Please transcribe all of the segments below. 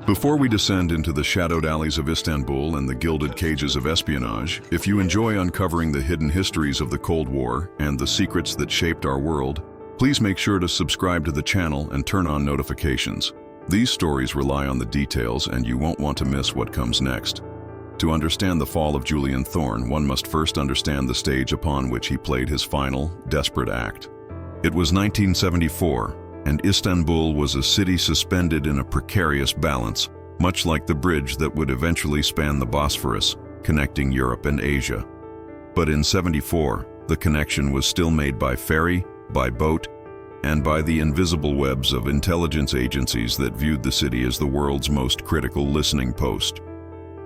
Before we descend into the shadowed alleys of Istanbul and the gilded cages of espionage, if you enjoy uncovering the hidden histories of the Cold War and the secrets that shaped our world, please make sure to subscribe to the channel and turn on notifications. These stories rely on the details, and you won't want to miss what comes next. To understand the fall of Julian Thorn, one must first understand the stage upon which he played his final, desperate act. It was 1974, and Istanbul was a city suspended in a precarious balance, much like the bridge that would eventually span the Bosphorus, connecting Europe and Asia. But in '74, the connection was still made by ferry, by boat, and by the invisible webs of intelligence agencies that viewed the city as the world's most critical listening post.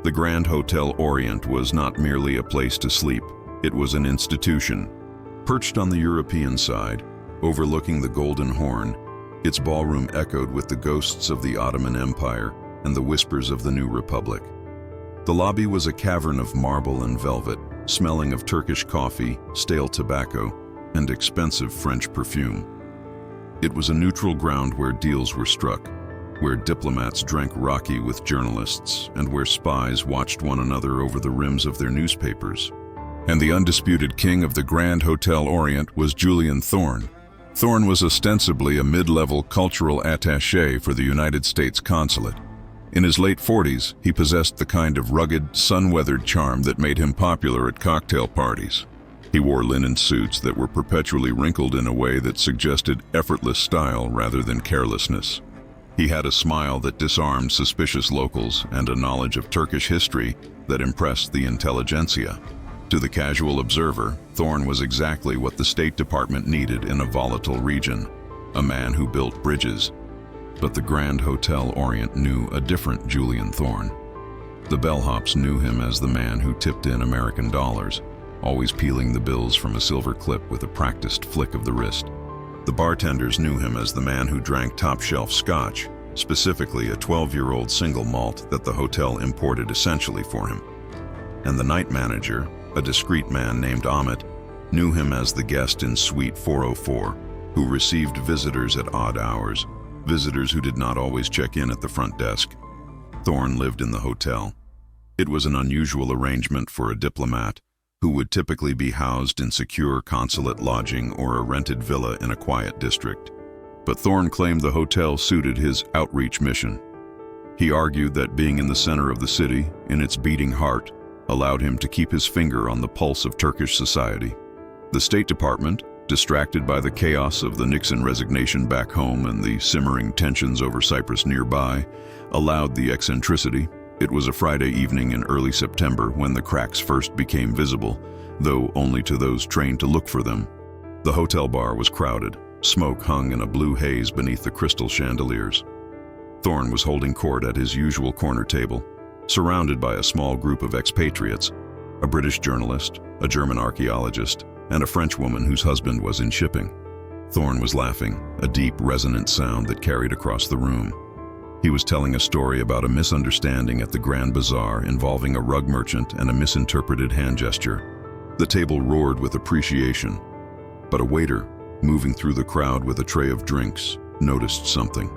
The Grand Hotel Orient was not merely a place to sleep, it was an institution. Perched on the European side, overlooking the Golden Horn, its ballroom echoed with the ghosts of the Ottoman Empire and the whispers of the New Republic. The lobby was a cavern of marble and velvet, smelling of Turkish coffee, stale tobacco, and expensive French perfume. It was a neutral ground where deals were struck, where diplomats drank raki with journalists, and where spies watched one another over the rims of their newspapers. And the undisputed king of the Grand Hotel Orient was Julian Thorn. Thorn was ostensibly a mid-level cultural attaché for the United States consulate. In his late 40s, he possessed the kind of rugged, sun-weathered charm that made him popular at cocktail parties. He wore linen suits that were perpetually wrinkled in a way that suggested effortless style rather than carelessness. He had a smile that disarmed suspicious locals and a knowledge of Turkish history that impressed the intelligentsia. To the casual observer, Thorn was exactly what the State Department needed in a volatile region, a man who built bridges. But the Grand Hotel Orient knew a different Julian Thorn. The bellhops knew him as the man who tipped in American dollars, always peeling the bills from a silver clip with a practiced flick of the wrist. The bartenders knew him as the man who drank top-shelf scotch, specifically a 12-year-old single malt that the hotel imported essentially for him. And the night manager, a discreet man named Ahmet, knew him as the guest in Suite 404, who received visitors at odd hours, visitors who did not always check in at the front desk. Thorn lived in the hotel. It was an unusual arrangement for a diplomat, who would typically be housed in secure consulate lodging or a rented villa in a quiet district. But Thorn claimed the hotel suited his outreach mission. He argued that being in the center of the city, in its beating heart, allowed him to keep his finger on the pulse of Turkish society. The State Department, distracted by the chaos of the Nixon resignation back home and the simmering tensions over Cyprus nearby, allowed the eccentricity. It was a Friday evening in early September when the cracks first became visible, though only to those trained to look for them. The hotel bar was crowded. Smoke hung in a blue haze beneath the crystal chandeliers. Thorn was holding court at his usual corner table, surrounded by a small group of expatriates, a British journalist, a German archaeologist, and a French woman whose husband was in shipping. Thorn was laughing, a deep, resonant sound that carried across the room. He was telling a story about a misunderstanding at the Grand Bazaar involving a rug merchant and a misinterpreted hand gesture. The table roared with appreciation, but a waiter, moving through the crowd with a tray of drinks, noticed something.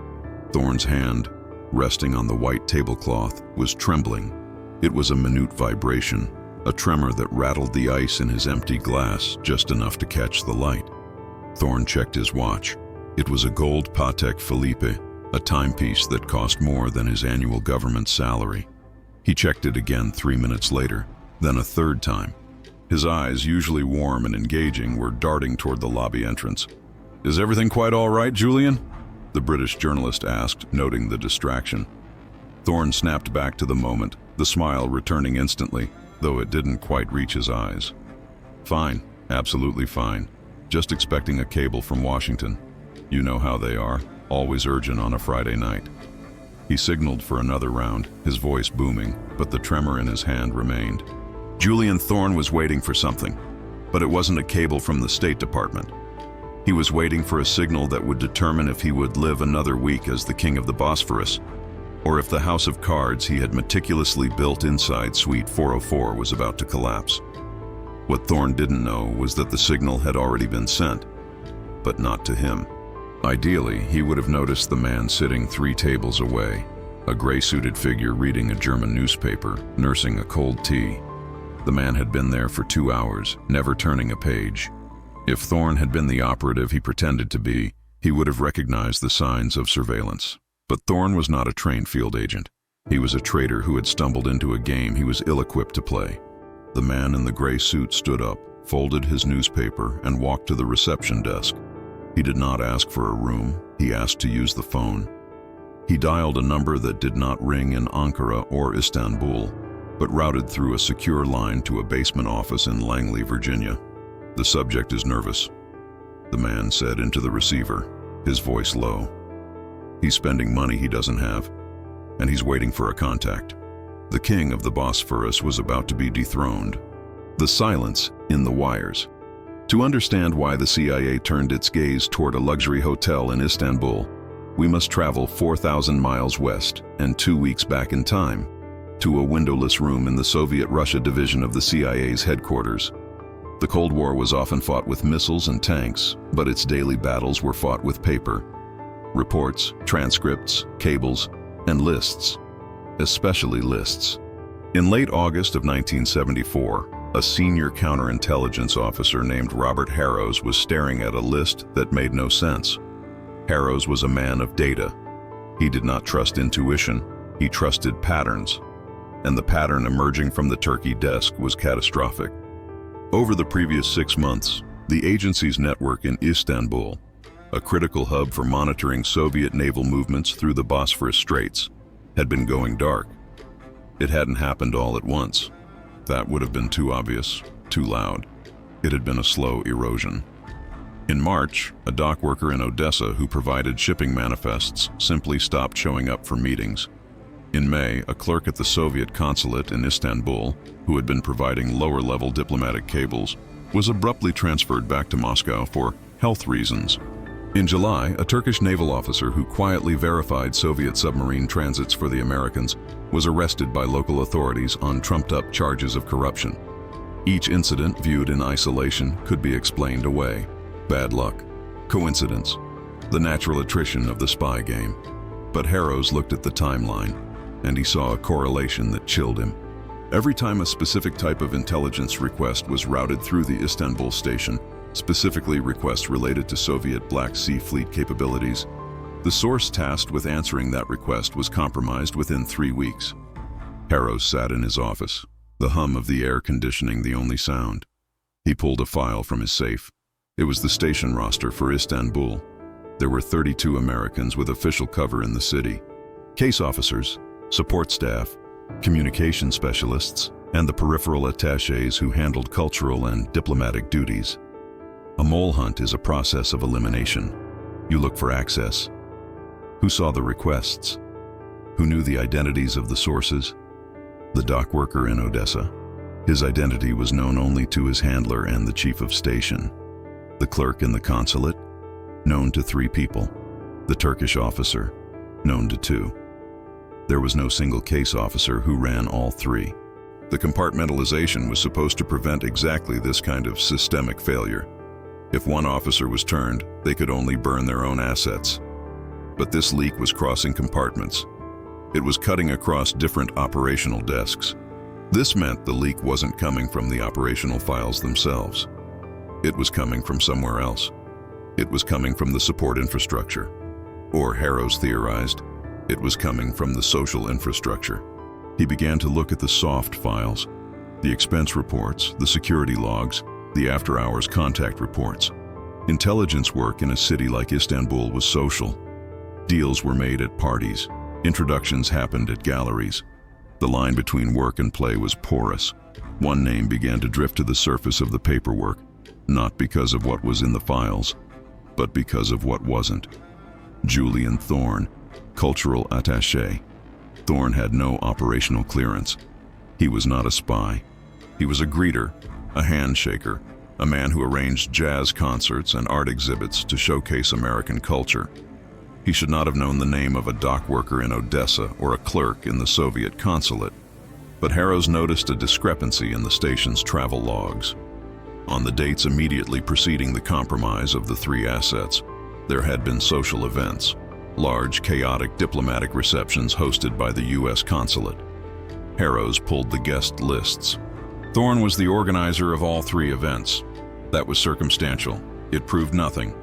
Thorn's hand, resting on the white tablecloth, was trembling. It was a minute vibration, a tremor that rattled the ice in his empty glass just enough to catch the light. Thorn checked his watch. It was a gold Patek Philippe, a timepiece that cost more than his annual government salary. He checked it again 3 minutes later, then a third time. His eyes, usually warm and engaging, were darting toward the lobby entrance. "Is everything quite all right, Julian?" the British journalist asked, noting the distraction. Thorn snapped back to the moment, the smile returning instantly, though it didn't quite reach his eyes. "Fine, absolutely fine. Just expecting a cable from Washington. You know how they are. Always urgent on a Friday night." He signaled for another round, his voice booming, but the tremor in his hand remained. Julian Thorn was waiting for something, but it wasn't a cable from the State Department. He was waiting for a signal that would determine if he would live another week as the king of the Bosphorus, or if the house of cards he had meticulously built inside Suite 404 was about to collapse. What Thorn didn't know was that the signal had already been sent, but not to him. Ideally, he would have noticed the man sitting 3 tables away, a gray-suited figure reading a German newspaper, nursing a cold tea. The man had been there for 2 hours, never turning a page. If Thorne had been the operative he pretended to be, he would have recognized the signs of surveillance. But Thorne was not a trained field agent. He was a traitor who had stumbled into a game he was ill-equipped to play. The man in the gray suit stood up, folded his newspaper, and walked to the reception desk. He did not ask for a room, he asked to use the phone. He dialed a number that did not ring in Ankara or Istanbul, but routed through a secure line to a basement office in Langley, Virginia. "The subject is nervous," the man said into the receiver, his voice low. "He's spending money he doesn't have, and he's waiting for a contact." The king of the Bosphorus was about to be dethroned. The silence in the wires. To understand why the CIA turned its gaze toward a luxury hotel in Istanbul, we must travel 4,000 miles west and 2 weeks back in time, to a windowless room in the Soviet Russia division of the CIA's headquarters. The Cold War was often fought with missiles and tanks, but its daily battles were fought with paper. Reports, transcripts, cables, and lists, especially lists. In late August of 1974, a senior counterintelligence officer named Robert Harrows was staring at a list that made no sense. Harrows was a man of data. He did not trust intuition, he trusted patterns. And the pattern emerging from the Turkey desk was catastrophic. Over the previous 6 months, the agency's network in Istanbul, a critical hub for monitoring Soviet naval movements through the Bosphorus Straits, had been going dark. It hadn't happened all at once. That would have been too obvious, too loud. It had been a slow erosion. In March, a dock worker in Odessa who provided shipping manifests simply stopped showing up for meetings. In May, a clerk at the Soviet consulate in Istanbul, who had been providing lower-level diplomatic cables, was abruptly transferred back to Moscow for health reasons. In July, a Turkish naval officer who quietly verified Soviet submarine transits for the Americans was arrested by local authorities on trumped-up charges of corruption. Each incident, viewed in isolation, could be explained away. Bad luck, coincidence, the natural attrition of the spy game. But Harrows looked at the timeline, and he saw a correlation that chilled him. Every time a specific type of intelligence request was routed through the Istanbul station, specifically requests related to Soviet Black Sea Fleet capabilities, the source tasked with answering that request was compromised within 3 weeks. Harrows sat in his office, the hum of the air conditioning the only sound. He pulled a file from his safe. It was the station roster for Istanbul. There were 32 Americans with official cover in the city. Case officers, support staff, communication specialists, and the peripheral attachés who handled cultural and diplomatic duties. A mole hunt is a process of elimination. You look for access. Who saw the requests? Who knew the identities of the sources? The dock worker in Odessa. His identity was known only to his handler and the chief of station. The clerk in the consulate, known to 3 people. The Turkish officer, known to 2. There was no single case officer who ran all 3. The compartmentalization was supposed to prevent exactly this kind of systemic failure. If one officer was turned, they could only burn their own assets. But this leak was crossing compartments. It was cutting across different operational desks. This meant the leak wasn't coming from the operational files themselves. It was coming from somewhere else. It was coming from the support infrastructure. Or, Harrows theorized, it was coming from the social infrastructure. He began to look at the soft files, the expense reports, the security logs, the after-hours contact reports. Intelligence work in a city like Istanbul was social. Deals were made at parties. Introductions happened at galleries. The line between work and play was porous. One name began to drift to the surface of the paperwork, not because of what was in the files, but because of what wasn't. Julian Thorne, cultural attaché. Thorne had no operational clearance. He was not a spy. He was a greeter, a handshaker, a man who arranged jazz concerts and art exhibits to showcase American culture. He should not have known the name of a dock worker in Odessa or a clerk in the Soviet consulate. But Harrows noticed a discrepancy in the station's travel logs. On the dates immediately preceding the compromise of the 3 assets, there had been social events. large, chaotic diplomatic receptions hosted by the U.S. consulate. Harrows pulled the guest lists. Thorne was the organizer of all three events. That was circumstantial. It proved nothing.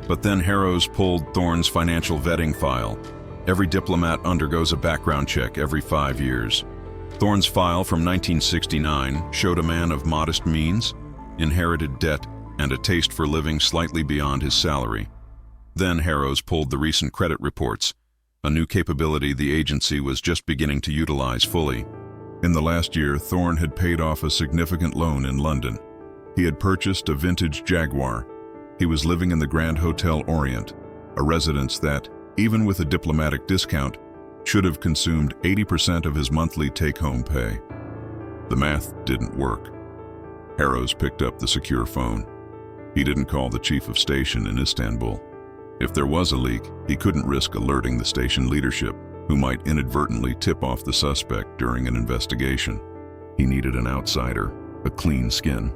But then Harrows pulled Thorne's financial vetting file. Every diplomat undergoes a background check every 5 years. Thorne's file from 1969 showed a man of modest means, inherited debt, and a taste for living slightly beyond his salary. Then Harrows pulled the recent credit reports, a new capability the agency was just beginning to utilize fully. In the last year, Thorne had paid off a significant loan in London. He had purchased a vintage Jaguar. He was living in the Grand Hotel Orient, a residence that, even with a diplomatic discount, should have consumed 80% of his monthly take-home pay. The math didn't work. Harrows picked up the secure phone. He didn't call the chief of station in Istanbul. If there was a leak, he couldn't risk alerting the station leadership, who might inadvertently tip off the suspect during an investigation. He needed an outsider, a clean skin.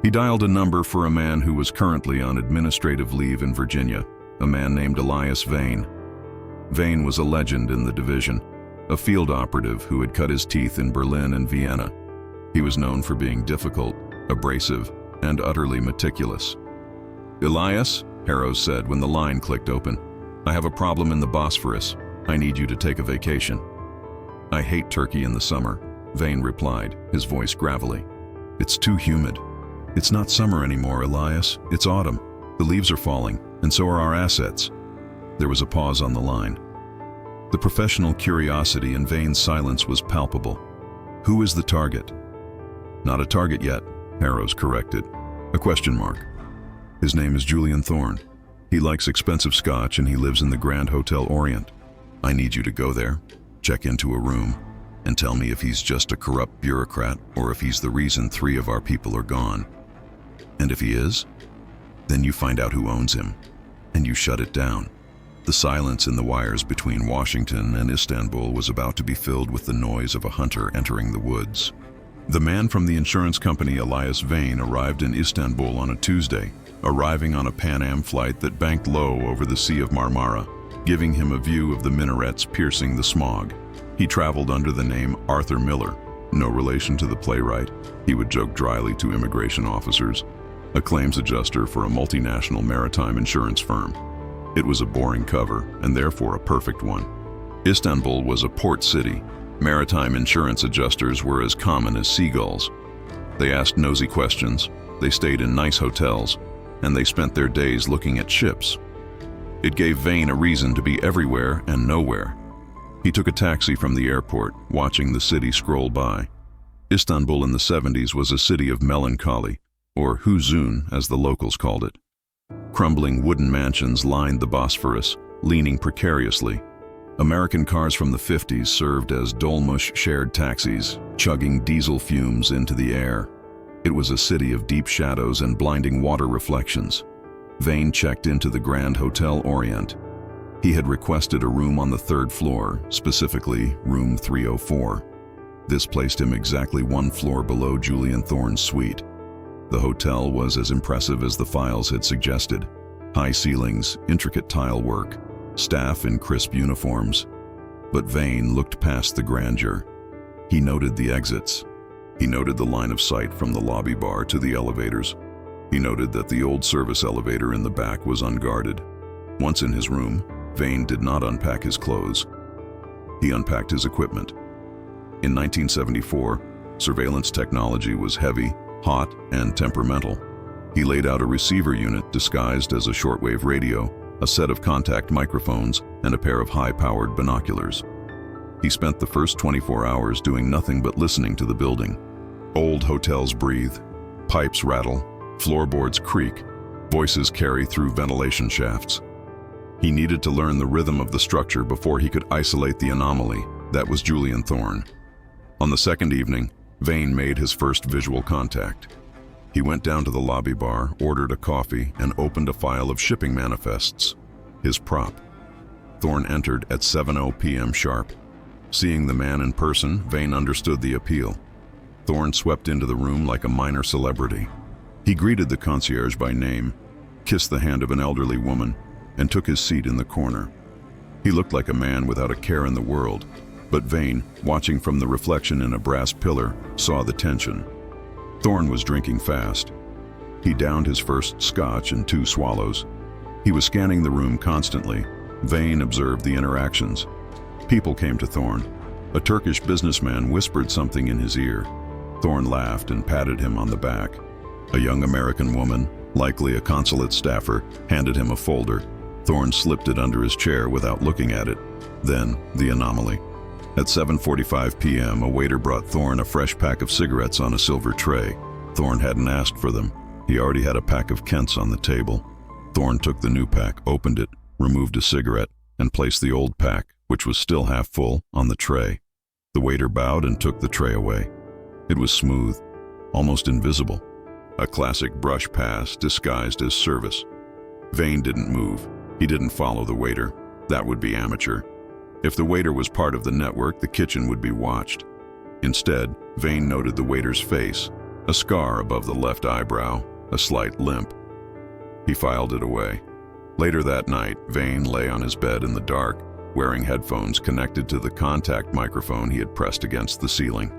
He dialed a number for a man who was currently on administrative leave in Virginia, a man named Elias Vane. Vane was a legend in the division, a field operative who had cut his teeth in Berlin and Vienna. He was known for being difficult, abrasive, and utterly meticulous. "Elias," Harrows said when the line clicked open, "I have a problem in the Bosphorus. I need you to take a vacation." "I hate Turkey in the summer," Vane replied, his voice gravelly. "It's too humid." "It's not summer anymore, Elias. It's autumn. The leaves are falling, and so are our assets." There was a pause on the line. The professional curiosity in Vane's silence was palpable. "Who is the target?" "Not a target yet," Harrows corrected. "A question mark. His name is Julian Thorne. He likes expensive scotch and he lives in the Grand Hotel Orient. I need you to go there, check into a room, and tell me if he's just a corrupt bureaucrat or if he's the reason 3 of our people are gone. And if he is, then you find out who owns him, and you shut it down." The silence in the wires between Washington and Istanbul was about to be filled with the noise of a hunter entering the woods. The man from the insurance company Elias Vane arrived in Istanbul on a Tuesday, arriving on a Pan Am flight that banked low over the Sea of Marmara, giving him a view of the minarets piercing the smog. He traveled under the name Arthur Miller, no relation to the playwright, he would joke dryly to immigration officers, a claims adjuster for a multinational maritime insurance firm. It was a boring cover, and therefore a perfect one. Istanbul was a port city. Maritime insurance adjusters were as common as seagulls. They asked nosy questions, they stayed in nice hotels, and they spent their days looking at ships. It gave Vane a reason to be everywhere and nowhere. He took a taxi from the airport, watching the city scroll by. Istanbul in the 70s was a city of melancholy, or huzun as the locals called it. Crumbling wooden mansions lined the Bosphorus, leaning precariously. American cars from the 50s served as dolmuş shared taxis, chugging diesel fumes into the air. It was a city of deep shadows and blinding water reflections. Vane checked into the Grand Hotel Orient. He had requested a room on the 3rd floor, specifically room 304. This placed him exactly 1 floor below Julian Thorne's suite. The hotel was as impressive as the files had suggested. High ceilings, intricate tile work, staff in crisp uniforms. But Vane looked past the grandeur. He noted the exits. He noted the line of sight from the lobby bar to the elevators. He noted that the old service elevator in the back was unguarded. Once in his room, Vane did not unpack his clothes. He unpacked his equipment. In 1974, surveillance technology was heavy, hot, and temperamental. He laid out a receiver unit disguised as a shortwave radio, a set of contact microphones, and a pair of high-powered binoculars. He spent the first 24 hours doing nothing but listening to the building. Old hotels breathe, pipes rattle, floorboards creak, voices carry through ventilation shafts. He needed to learn the rhythm of the structure before he could isolate the anomaly. That was Julian Thorne. On the 2nd evening, Vane made his first visual contact. He went down to the lobby bar, ordered a coffee, and opened a file of shipping manifests. His prop. Thorne entered at 7:00 p.m. sharp. Seeing the man in person, Vane understood the appeal. Thorne swept into the room like a minor celebrity. He greeted the concierge by name, kissed the hand of an elderly woman, and took his seat in the corner. He looked like a man without a care in the world, but Vane, watching from the reflection in a brass pillar, saw the tension. Thorne was drinking fast. He downed his first scotch in 2 swallows. He was scanning the room constantly. Vane observed the interactions. People came to Thorne. A Turkish businessman whispered something in his ear. Thorne laughed and patted him on the back. A young American woman, likely a consulate staffer, handed him a folder. Thorne slipped it under his chair without looking at it. Then, the anomaly. At 7:45 p.m., a waiter brought Thorne a fresh pack of cigarettes on a silver tray. Thorne hadn't asked for them. He already had a pack of Kents on the table. Thorne took the new pack, opened it, removed a cigarette, and placed the old pack, which was still half full, on the tray. The waiter bowed and took the tray away. It was smooth, almost invisible. A classic brush pass disguised as service. Vane didn't move. He didn't follow the waiter. That would be amateur. If the waiter was part of the network, the kitchen would be watched. Instead, Vane noted the waiter's face, a scar above the left eyebrow, a slight limp. He filed it away. Later that night, Vane lay on his bed in the dark, wearing headphones connected to the contact microphone he had pressed against the ceiling.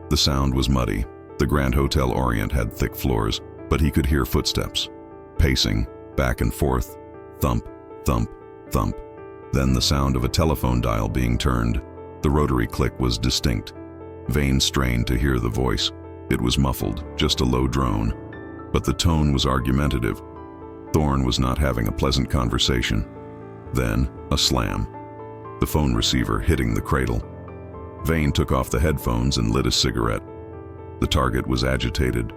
The sound was muddy. The Grand Hotel Orient had thick floors, but he could hear footsteps, pacing, back and forth, thump, thump, thump. Then the sound of a telephone dial being turned. The rotary click was distinct. Vane strained to hear the voice. It was muffled, just a low drone, but the tone was argumentative. Thorne was not having a pleasant conversation. Then, a slam. The phone receiver hitting the cradle. Vane took off the headphones and lit a cigarette. The target was agitated.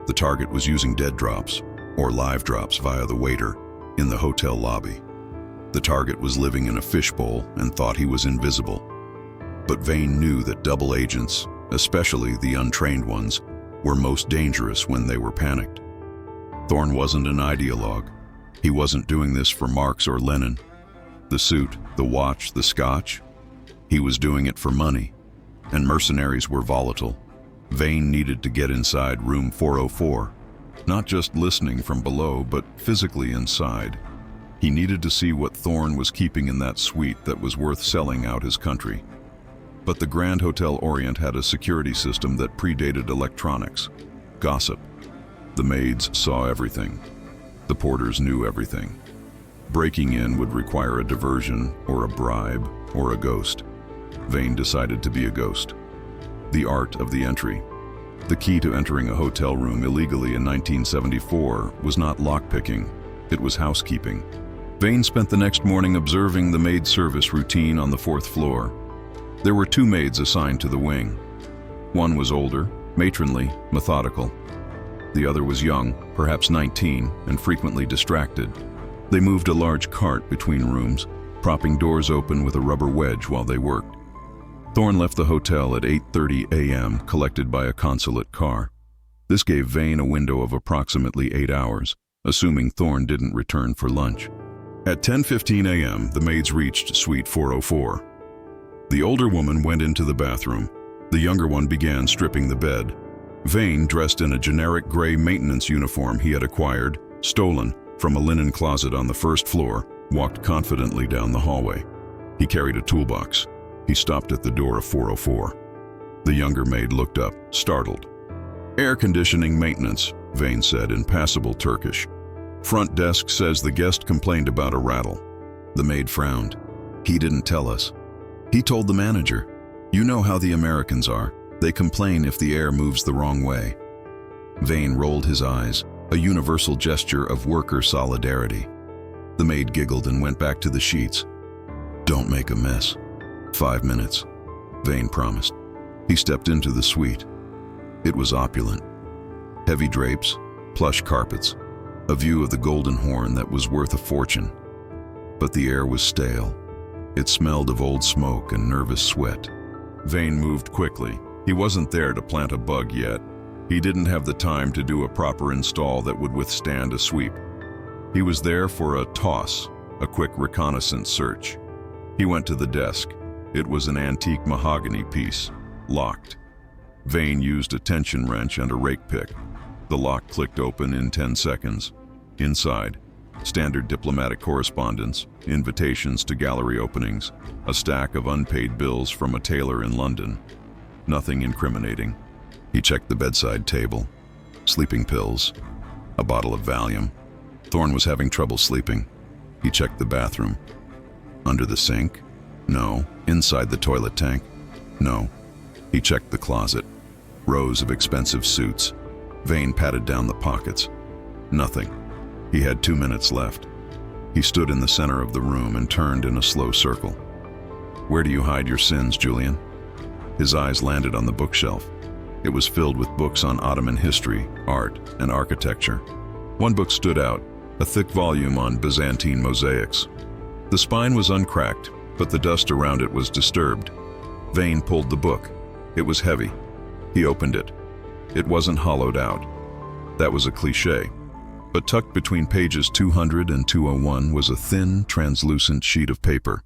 The target was using dead drops, or live drops via the waiter, in the hotel lobby. The target was living in a fishbowl and thought he was invisible. But Vane knew that double agents, especially the untrained ones, were most dangerous when they were panicked. Thorne wasn't an ideologue. He wasn't doing this for Marx or Lenin. The suit, the watch, the scotch. He was doing it for money. And mercenaries were volatile. Vane needed to get inside room 404, not just listening from below, but physically inside. He needed to see what Thorne was keeping in that suite that was worth selling out his country. But the Grand Hotel Orient had a security system that predated electronics. Gossip. The maids saw everything. The porters knew everything. Breaking in would require a diversion, or a bribe, or a ghost. Vane decided to be a ghost. The art of the entry. The key to entering a hotel room illegally in 1974 was not lockpicking, it was housekeeping. Vane spent the next morning observing the maid service routine on the 4th floor. There were 2 maids assigned to the wing. One was older, matronly, methodical. The other was young, perhaps 19, and frequently distracted. They moved a large cart between rooms, propping doors open with a rubber wedge while they worked. Thorne left the hotel at 8:30 a.m., collected by a consulate car. This gave Vane a window of approximately 8 hours, assuming Thorne didn't return for lunch. At 10:15 a.m., the maids reached suite 404. The older woman went into the bathroom. The younger one began stripping the bed. Vane, dressed in a generic gray maintenance uniform he had acquired, stolen, from a linen closet on the 1st floor, walked confidently down the hallway. He carried a toolbox. He stopped at the door of 404. The younger maid looked up, startled. "Air conditioning maintenance," Vane said in passable Turkish. "Front desk says the guest complained about a rattle." The maid frowned. "He didn't tell us." "He told the manager. You know how the Americans are. They complain if the air moves the wrong way." Vane rolled his eyes, a universal gesture of worker solidarity. The maid giggled and went back to the sheets. "Don't make a mess." 5 minutes, Vane promised. He stepped into the suite. It was opulent. Heavy drapes, plush carpets, a view of the Golden Horn that was worth a fortune. But the air was stale. It smelled of old smoke and nervous sweat. Vane moved quickly. He wasn't there to plant a bug yet. He didn't have the time to do a proper install that would withstand a sweep. He was there for a toss, a quick reconnaissance search. He went to the desk. It was an antique mahogany piece, locked. Vane used a tension wrench and a rake pick. The lock clicked open in 10 seconds. Inside, Standard diplomatic correspondence, invitations to gallery openings, a stack of unpaid bills from a tailor in London. Nothing incriminating. He checked the bedside table. Sleeping pills. A bottle of Valium. Thorne was having trouble sleeping. He checked the bathroom. Under the sink? No. Inside the toilet tank? No. He checked the closet. Rows of expensive suits. Vane patted down the pockets. Nothing. He had 2 minutes left. He stood in the center of the room and turned in a slow circle. Where do you hide your sins, Julian? His eyes landed on the bookshelf. It was filled with books on Ottoman history, art, and architecture. One book stood out, a thick volume on Byzantine mosaics. The spine was uncracked, but the dust around it was disturbed. Vane pulled the book. It was heavy. He opened it. It wasn't hollowed out. That was a cliché. But tucked between pages 200 and 201 was a thin, translucent sheet of paper,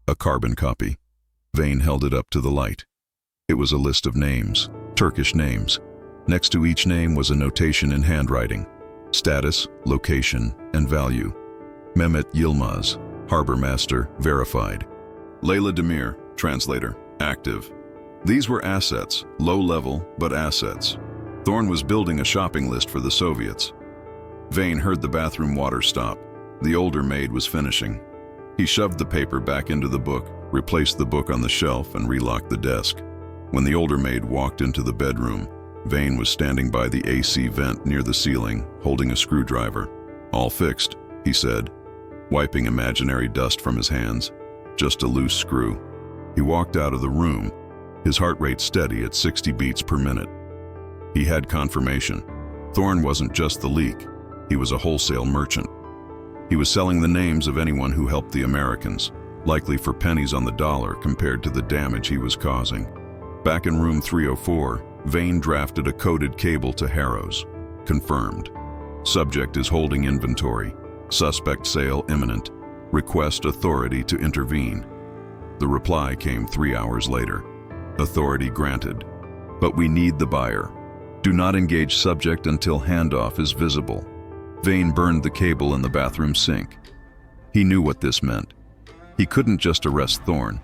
a carbon copy. Vane held it up to the light. It was a list of names, Turkish names. Next to each name was a notation in handwriting: status, location, and value. Mehmet Yilmaz, harbor master, verified. Leyla Demir, translator, active. These were assets, low level, but assets. Thorne was building a shopping list for the Soviets. Vane heard the bathroom water stop. The older maid was finishing. He shoved the paper back into the book, replaced the book on the shelf, and relocked the desk. When the older maid walked into the bedroom, Vane was standing by the AC vent near the ceiling, holding a screwdriver. All fixed, he said, wiping imaginary dust from his hands. Just a loose screw. He walked out of the room, his heart rate steady at 60 beats per minute. He had confirmation. Thorne wasn't just the leak. He was a wholesale merchant. He was selling the names of anyone who helped the Americans, likely for pennies on the dollar compared to the damage he was causing. Back in room 304, Vane drafted a coded cable to Harrows. Confirmed. Subject is holding inventory. Suspect sale imminent. Request authority to intervene. The reply came 3 hours later. Authority granted. But we need the buyer. Do not engage subject until handoff is visible. Vane burned the cable in the bathroom sink. He knew what this meant. He couldn't just arrest Thorne.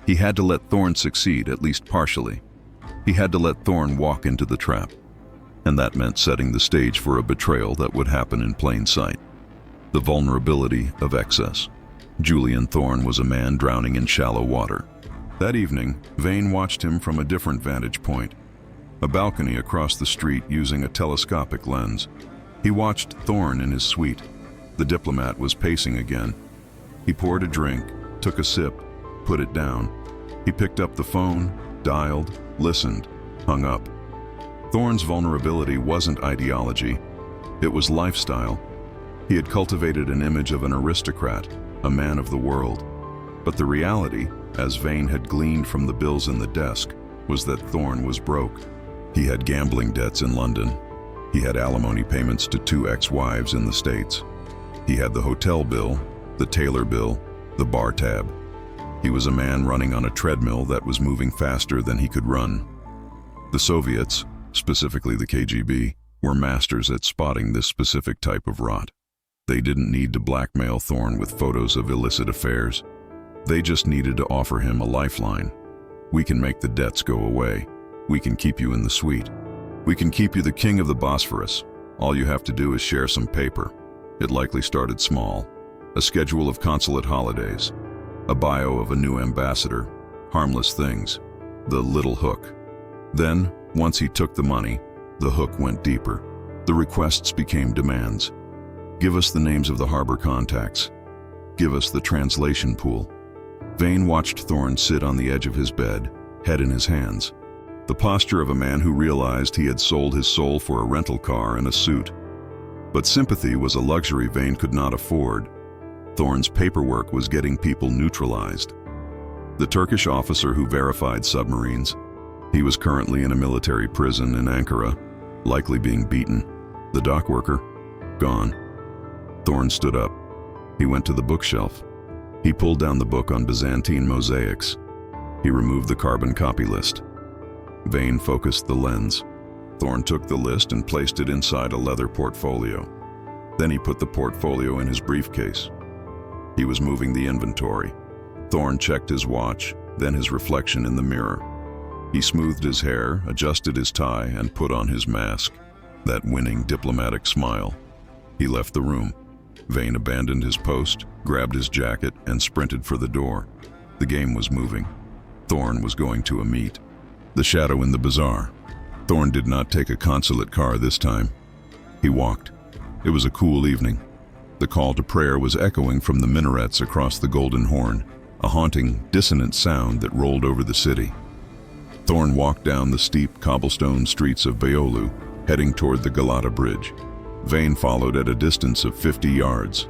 He had to let Thorne succeed, at least partially. He had to let Thorne walk into the trap. And that meant setting the stage for a betrayal that would happen in plain sight. The vulnerability of excess. Julian Thorne was a man drowning in shallow water. That evening, Vane watched him from a different vantage point. A balcony across the street using a telescopic lens. He watched Thorne in his suite. The diplomat was pacing again. He poured a drink, took a sip, put it down. He picked up the phone, dialed, listened, hung up. Thorne's vulnerability wasn't ideology. It was lifestyle. He had cultivated an image of an aristocrat, a man of the world. But the reality, as Vane had gleaned from the bills in the desk, was that Thorne was broke. He had gambling debts in London. He had alimony payments to 2 ex-wives in the States. He had the hotel bill, the tailor bill, the bar tab. He was a man running on a treadmill that was moving faster than he could run. The Soviets, specifically the KGB, were masters at spotting this specific type of rot. They didn't need to blackmail Thorne with photos of illicit affairs. They just needed to offer him a lifeline. We can make the debts go away. We can keep you in the suite. We can keep you the king of the Bosphorus. All you have to do is share some paper. It likely started small. A schedule of consulate holidays. A bio of a new ambassador. Harmless things. The little hook. Then, once he took the money, the hook went deeper. The requests became demands. Give us the names of the harbor contacts. Give us the translation pool. Vane watched Thorne sit on the edge of his bed, head in his hands. The posture of a man who realized he had sold his soul for a rental car and a suit. But sympathy was a luxury Vane could not afford. Thorne's paperwork was getting people neutralized. The Turkish officer who verified submarines. He was currently in a military prison in Ankara, likely being beaten. The dock worker, gone. Thorne stood up. He went to the bookshelf. He pulled down the book on Byzantine mosaics. He removed the carbon copy list. Vane focused the lens. Thorne took the list and placed it inside a leather portfolio. Then he put the portfolio in his briefcase. He was moving the inventory. Thorne checked his watch, then his reflection in the mirror. He smoothed his hair, adjusted his tie, and put on his mask, that winning diplomatic smile. He left the room. Vane abandoned his post, grabbed his jacket, and sprinted for the door. The game was moving. Thorne was going to a meet. The shadow in the bazaar. Thorne did not take a consulate car this time. He walked. It was a cool evening. The call to prayer was echoing from the minarets across the Golden Horn, a haunting, dissonant sound that rolled over the city. Thorne walked down the steep cobblestone streets of Beyoğlu, heading toward the Galata Bridge. Vane followed at a distance of 50 yards.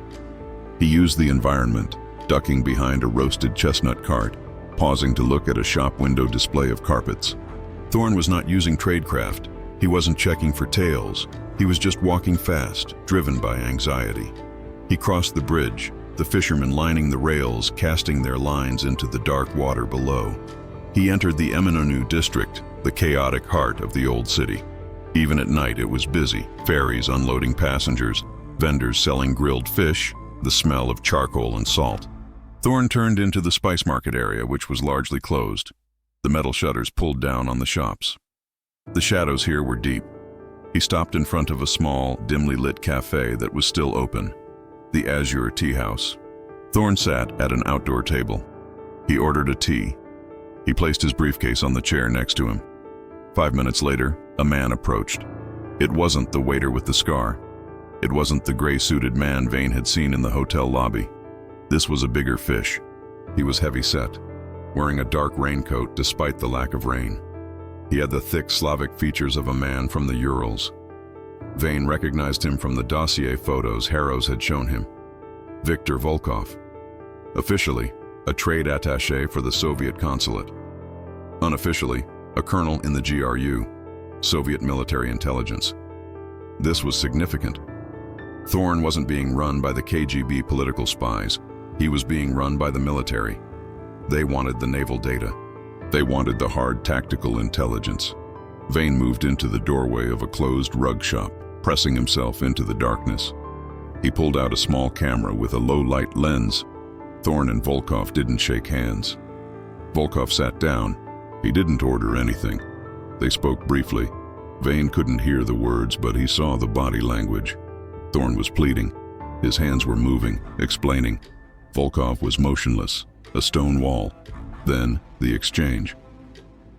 He used the environment, ducking behind a roasted chestnut cart, pausing to look at a shop window display of carpets. Thorne was not using tradecraft. He wasn't checking for tails. He was just walking fast, driven by anxiety. He crossed the bridge, the fishermen lining the rails, casting their lines into the dark water below. He entered the Eminönü district, the chaotic heart of the old city. Even at night it was busy, ferries unloading passengers, vendors selling grilled fish, the smell of charcoal and salt. Thorne turned into the spice market area, which was largely closed. The metal shutters pulled down on the shops. The shadows here were deep. He stopped in front of a small, dimly lit cafe that was still open, the Azure Tea House. Thorne sat at an outdoor table. He ordered a tea. He placed his briefcase on the chair next to him. 5 minutes later, a man approached. It wasn't the waiter with the scar. It wasn't the gray-suited man Vane had seen in the hotel lobby. This was a bigger fish. He was heavy-set, wearing a dark raincoat despite the lack of rain. He had the thick Slavic features of a man from the Urals. Vane recognized him from the dossier photos Harrows had shown him. Viktor Volkov. Officially, a trade attaché for the Soviet consulate. Unofficially, a colonel in the GRU, Soviet military intelligence. This was significant. Thorne wasn't being run by the KGB political spies. He was being run by the military. They wanted the naval data. They wanted the hard tactical intelligence. Vane moved into the doorway of a closed rug shop, pressing himself into the darkness. He pulled out a small camera with a low-light lens. Thorne and Volkov didn't shake hands. Volkov sat down. He didn't order anything. They spoke briefly. Vane couldn't hear the words, but he saw the body language. Thorne was pleading. His hands were moving, explaining. Volkov was motionless, a stone wall. Then, the exchange.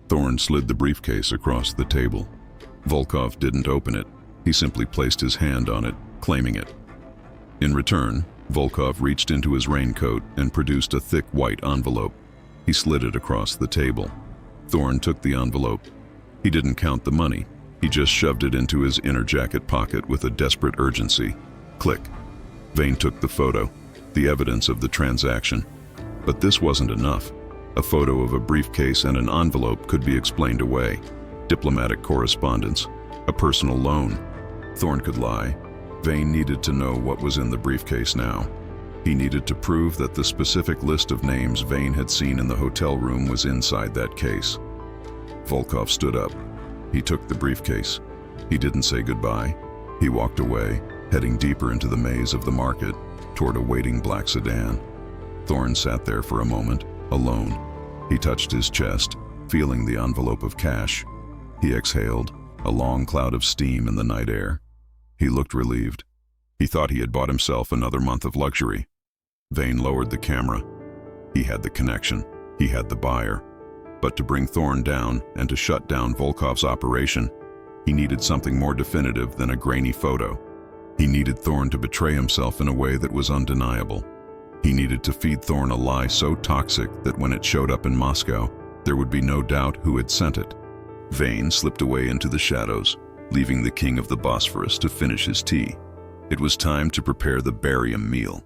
Thorne slid the briefcase across the table. Volkov didn't open it. He simply placed his hand on it, claiming it. In return, Volkov reached into his raincoat and produced a thick white envelope. He slid it across the table. Thorne took the envelope. He didn't count the money. He just shoved it into his inner jacket pocket with a desperate urgency. Click. Vane took the photo, the evidence of the transaction. But this wasn't enough. A photo of a briefcase and an envelope could be explained away. Diplomatic correspondence, a personal loan. Thorne could lie. Vane needed to know what was in the briefcase now. He needed to prove that the specific list of names Vane had seen in the hotel room was inside that case. Volkov stood up. He took the briefcase. He didn't say goodbye. He walked away, heading deeper into the maze of the market, toward a waiting black sedan. Thorne sat there for a moment, alone. He touched his chest, feeling the envelope of cash. He exhaled, a long cloud of steam in the night air. He looked relieved. He thought he had bought himself another month of luxury. Vane lowered the camera. He had the connection. He had the buyer. But to bring Thorne down and to shut down Volkov's operation, he needed something more definitive than a grainy photo. He needed Thorne to betray himself in a way that was undeniable. He needed to feed Thorne a lie so toxic that when it showed up in Moscow, there would be no doubt who had sent it. Vane slipped away into the shadows, leaving the king of the Bosphorus to finish his tea. It was time to prepare the barium meal.